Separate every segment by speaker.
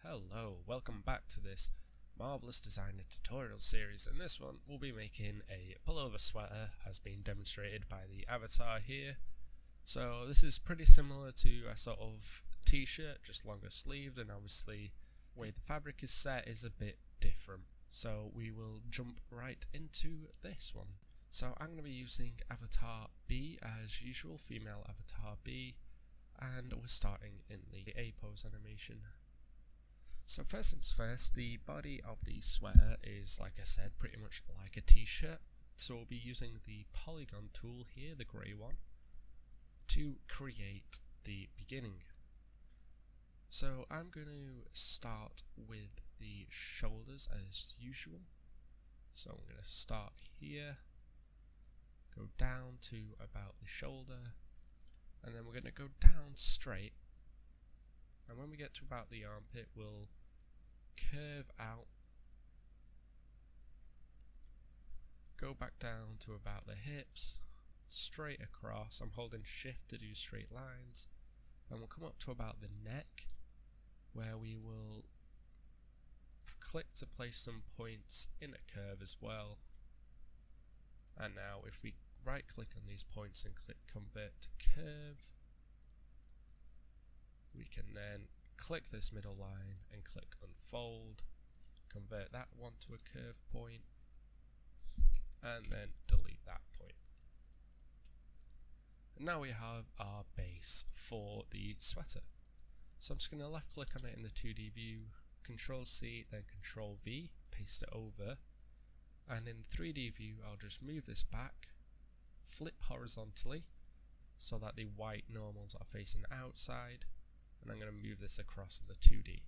Speaker 1: Hello, welcome back to this Marvelous Designer tutorial series. In this one we'll be making a pullover sweater as being demonstrated by the avatar here. So this is pretty similar to a sort of t-shirt, just longer sleeved, and obviously the way the fabric is set is a bit different. So we will jump right into this one. So I'm going to be using avatar B as usual, female avatar B, and we're starting in the A pose animation. So first things first, the body of the sweater is, like I said, pretty much like a t-shirt. So we'll be using the polygon tool here, the grey one, to create the beginning. So I'm going to start with the shoulders as usual. So I'm going to start here, go down to about the shoulder, and then we're going to go down straight. And when we get to about the armpit, we'll curve out, go back down to about the hips, straight across. I'm holding shift to do straight lines, and we'll come up to about the neck, where we will click to place some points in a curve as well. And now if we right click on these points and click convert to curve, we can then click this middle line and click unfold, convert that one to a curve point, and then delete that point. And now we have our base for the sweater. So I'm just going to left click on it in the 2D view, Control C, then Control V, paste it over, and in the 3D view I'll just move this back, flip horizontally so that the white normals are facing outside, and I'm going to move this across in the 2D.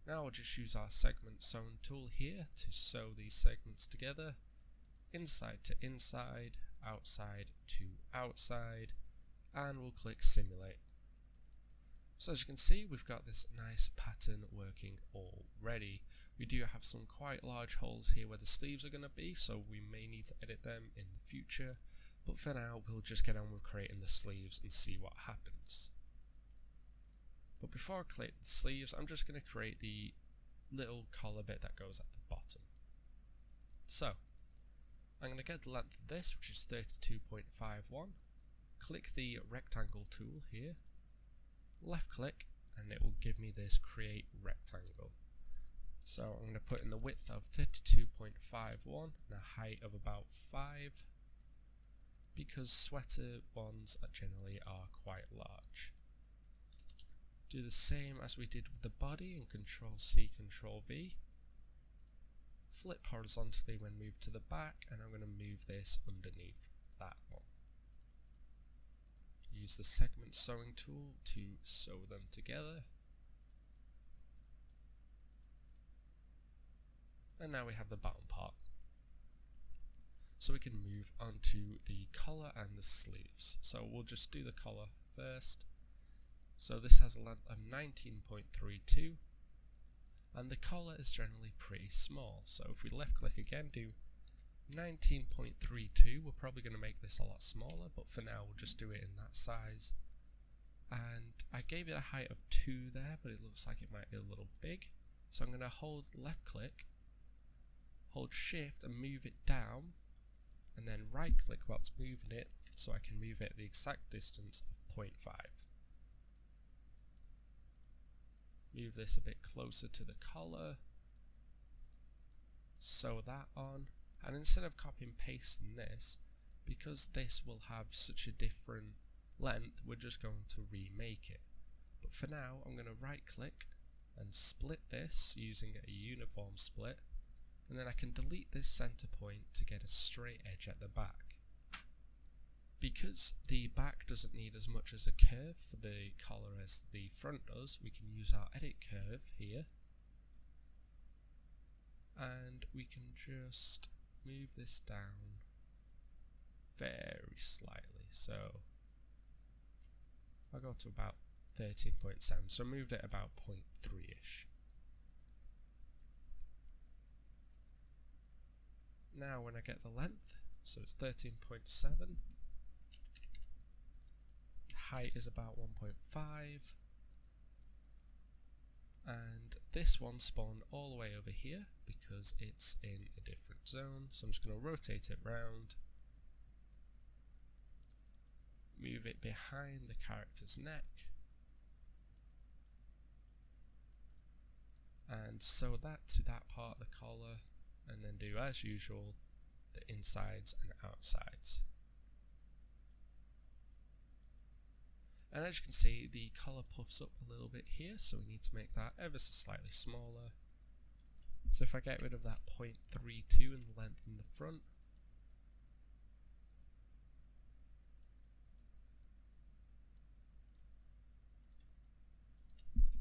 Speaker 1: Now I'll just use our segment sewn tool here to sew these segments together, inside to inside, outside to outside, and we'll click simulate. So as you can see, we've got this nice pattern working already. We do have some quite large holes here where the sleeves are going to be, so we may need to edit them in the future, but for now we'll just get on with creating the sleeves and see what happens. But before I create the sleeves, I'm just going to create the little collar bit that goes at the bottom. So I'm going to get the length of this, which is 32.51, click the rectangle tool here, left click, and it will give me this create rectangle. So I'm going to put in the width of 32.51 and a height of about 5, because sweater ones generally are quite large. Do the same as we did with the body and Control C, Control V. Flip horizontally when moved to the back, and I'm going to move this underneath that one. Use the segment sewing tool to sew them together. And now we have the bottom part. So we can move on to the collar and the sleeves. So we'll just do the collar first. So this has a length of 19.32, and the collar is generally pretty small. So if we left click again, do 19.32, we're probably going to make this a lot smaller, but for now we'll just do it in that size. And I gave it a height of 2 there, but it looks like it might be a little big. So I'm going to hold left click, hold shift and move it down, and then right click whilst moving it so I can move it the exact distance of 0.5. Move this a bit closer to the collar, sew that on, and instead of copy and pasting this, because this will have such a different length, we're just going to remake it. But for now I'm going to right click and split this using a uniform split, and then I can delete this center point to get a straight edge at the back. Because the back doesn't need as much as a curve for the collar as the front does, we can use our edit curve here, and we can just move this down very slightly. So I'll go to about 13.7, so I moved it about 0.3ish. Now when I get the length, so it's 13.7, height is about 1.5, and this one spawned all the way over here because it's in a different zone. So I'm just going to rotate it round, move it behind the character's neck, and sew that to that part of the collar, and then do as usual the insides and outsides. And as you can see, the collar puffs up a little bit here, so we need to make that ever so slightly smaller. So if I get rid of that 0.32 in the length in the front,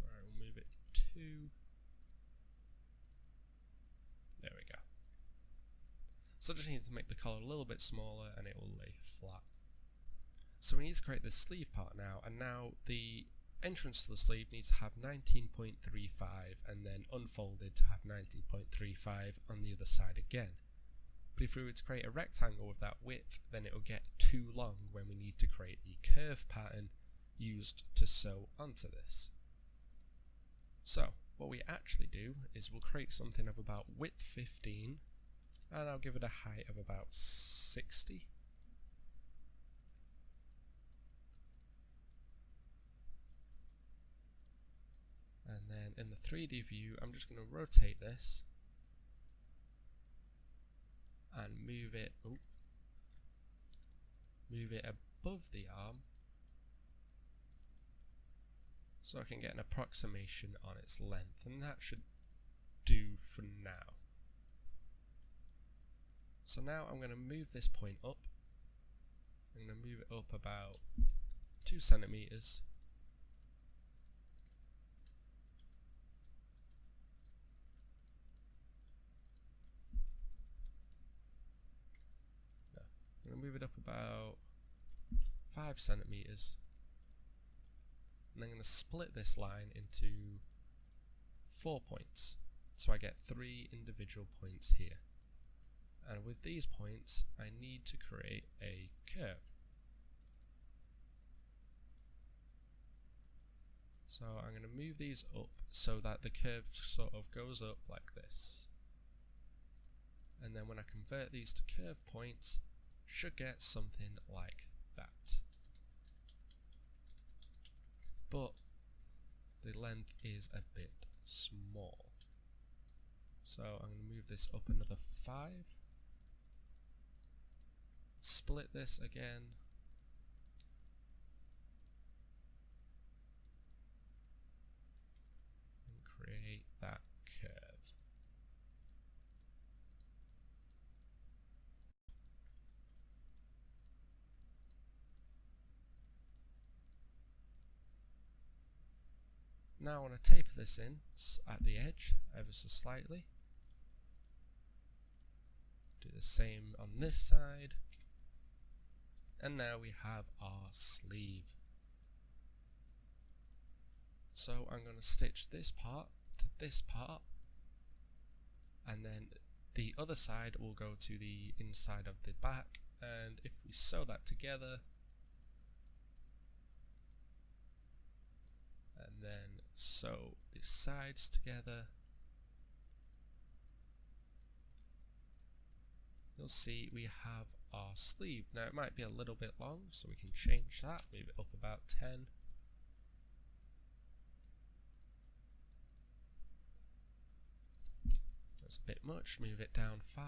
Speaker 1: alright, we'll move it to 2. There we go. So I just need to make the collar a little bit smaller and it will lay flat. So we need to create this sleeve part now, and now the entrance to the sleeve needs to have 19.35 and then unfolded to have 19.35 on the other side again. But if we were to create a rectangle with that width, then it will get too long when we need to create the curve pattern used to sew onto this. So what we actually do is we'll create something of about width 15, and I'll give it a height of about 60. And then in the 3D view, I'm just going to rotate this and move it above the arm so I can get an approximation on its length, and that should do for now. So now I'm going to move this point up. I'm going to move it up about 2 centimeters. I'm going to move it up about 5 centimeters, and I'm going to split this line into 4 points, so I get 3 individual points here. And with these points, I need to create a curve. So I'm going to move these up so that the curve sort of goes up like this. And then when I convert these to curve points, should get something like that. But the length is a bit small. So I'm going to move this up another 5. Split this again. And create that curve. Now I want to taper this in at the edge ever so slightly. Do the same on this side. And now we have our sleeve. So I'm going to stitch this part to this part, and then the other side will go to the inside of the back, and if we sew that together, and then sew the sides together, you'll see we have our sleeve. Now it might be a little bit long, so we can change that, move it up about 10. That's a bit much, move it down 5.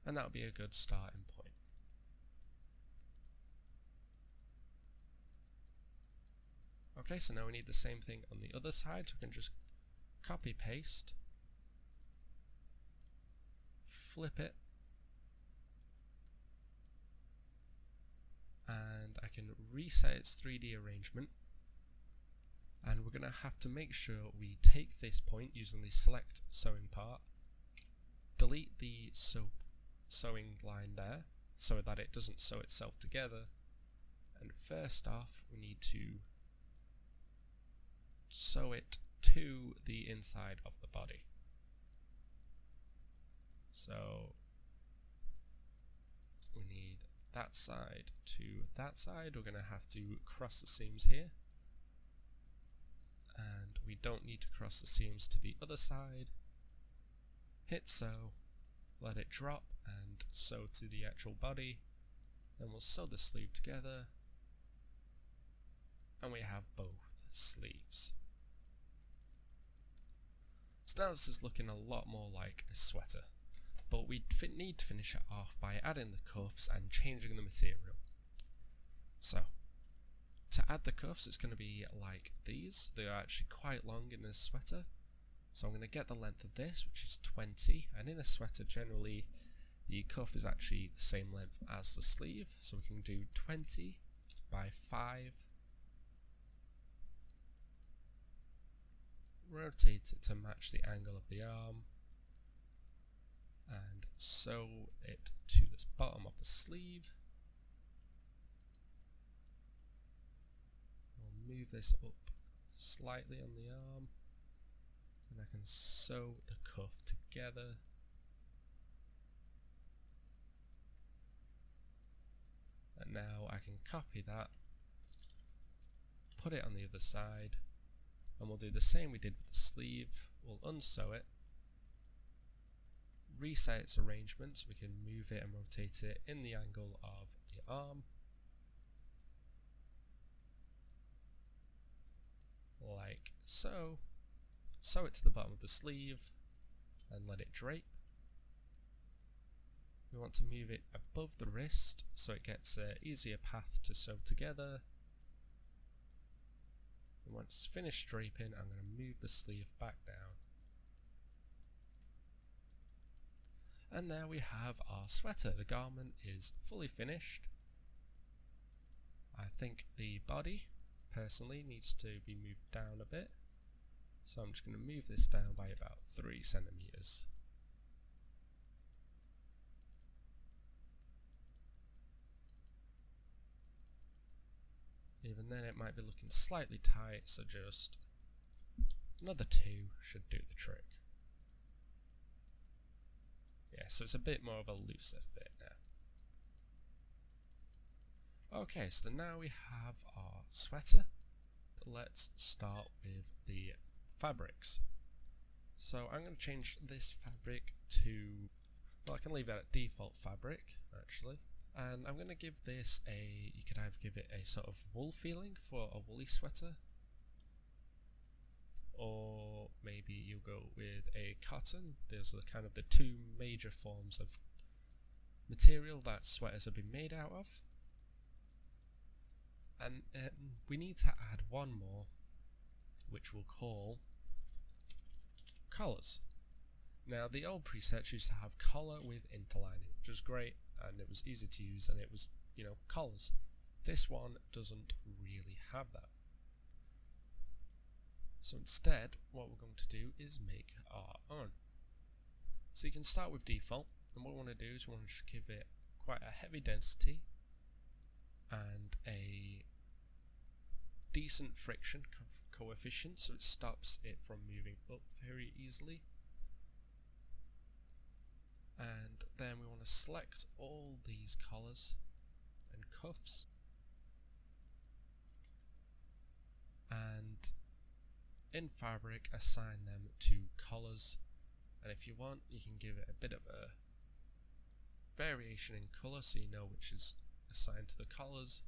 Speaker 1: And that'll be a good starting point. Okay, so now we need the same thing on the other side, so we can just copy paste, flip it, and I can reset its 3D arrangement, and we're going to have to make sure we take this point using the select sewing part, delete the sewing line there so that it doesn't sew itself together, and first off we need to sew it to the inside of the body. So we need that side to that side. We're going to have to cross the seams here. and we don't need to cross the seams to the other side. Hit sew, let it drop, and sew to the actual body. Then we'll sew the sleeve together, and we have both sleeves. So now this is looking a lot more like a sweater, but we need to finish it off by adding the cuffs and changing the material. So, to add the cuffs, it's going to be like these. They are actually quite long in a sweater. So I'm going to get the length of this, which is 20, and in a sweater generally the cuff is actually the same length as the sleeve, so we can do 20 by 5. Rotate it to match the angle of the arm, and sew it to the bottom of the sleeve. We'll move this up slightly on the arm, and I can sew the cuff together. And now I can copy that, put it on the other side, and we'll do the same we did with the sleeve. We'll unsew it, reset its arrangement so we can move it and rotate it in the angle of the arm, like so. Sew it to the bottom of the sleeve and let it drape. We want to move it above the wrist so it gets an easier path to sew together. And once it's finished draping, I'm going to move the sleeve back down. And there we have our sweater. The garment is fully finished. I think the body, personally, needs to be moved down a bit. So I'm just going to move this down by about 3 centimeters. Even then it might be looking slightly tight, so just another 2 should do the trick. Yeah, so it's a bit more of a looser fit now. Okay, so now we have our sweater. Let's start with the fabrics. So I'm going to change this fabric to, well, I can leave it at default fabric actually, and I'm going to give this a, you could either give it a sort of wool feeling for a woolly sweater, or maybe you go with a cotton. Those are kind of the 2 major forms of material that sweaters have been made out of. And we need to add one more, which we'll call collars. Now the old presets used to have collar with interlining, which was great, and it was easy to use, and it was, you know, collars. This one doesn't really have that. So instead, what we're going to do is make our own. So you can start with default, and what we want to do is we want to just give it quite a heavy density and a decent friction coefficient, so it stops it from moving up very easily. And then we want to select all these collars and cuffs, and in fabric assign them to collars, and if you want you can give it a bit of a variation in colour so you know which is assigned to the collars.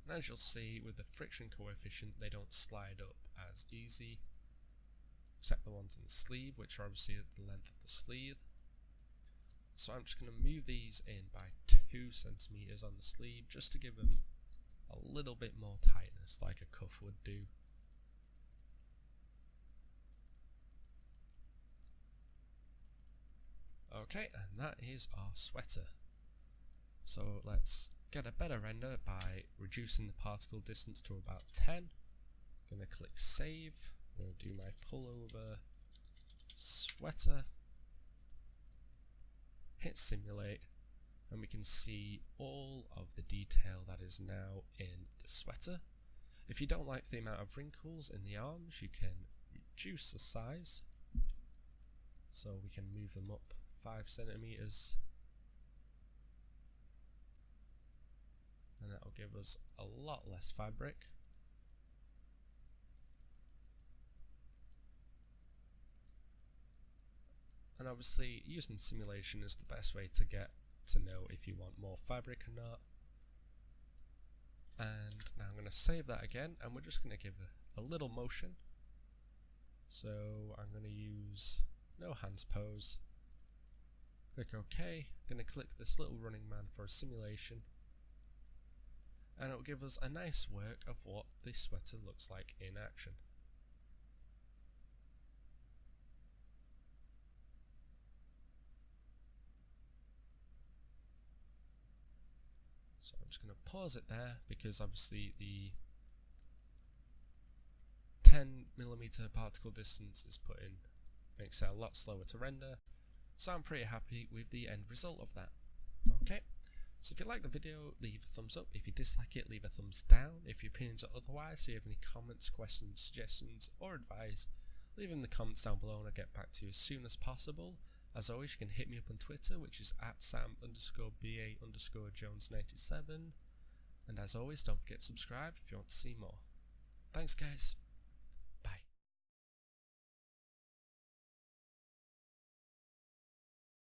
Speaker 1: And as you'll see, with the friction coefficient they don't slide up as easy, except the ones in the sleeve, which are obviously at the length of the sleeve. So I'm just going to move these in by 2 centimeters on the sleeve, just to give them a little bit more tightness, like a cuff would do. Okay, and that is our sweater. So let's get a better render by reducing the particle distance to about 10. I'm going to click save. I'm going to do my pullover sweater, hit simulate, and we can see all of the detail that is now in the sweater. If you don't like the amount of wrinkles in the arms, you can reduce the size, so we can move them up 5 centimeters. and that will give us a lot less fabric. And obviously using simulation is the best way to get to know if you want more fabric or not. And now I'm going to save that again, and we're just going to give a little motion. So I'm going to use no hands pose. Click OK. I'm going to click this little running man for a simulation, and it will give us a nice work of what this sweater looks like in action. So I'm just going to pause it there because obviously the 10mm particle distance is put in, makes it a lot slower to render. So I'm pretty happy with the end result of that. Okay, so if you like the video, leave a thumbs up. If you dislike it, leave a thumbs down. If your opinions are otherwise, so you have any comments, questions, suggestions or advice, leave them in the comments down below and I'll get back to you as soon as possible. As always, you can hit me up on Twitter, which is @Sam_BA_Jones97. And as always, don't forget to subscribe if you want to see more. Thanks guys.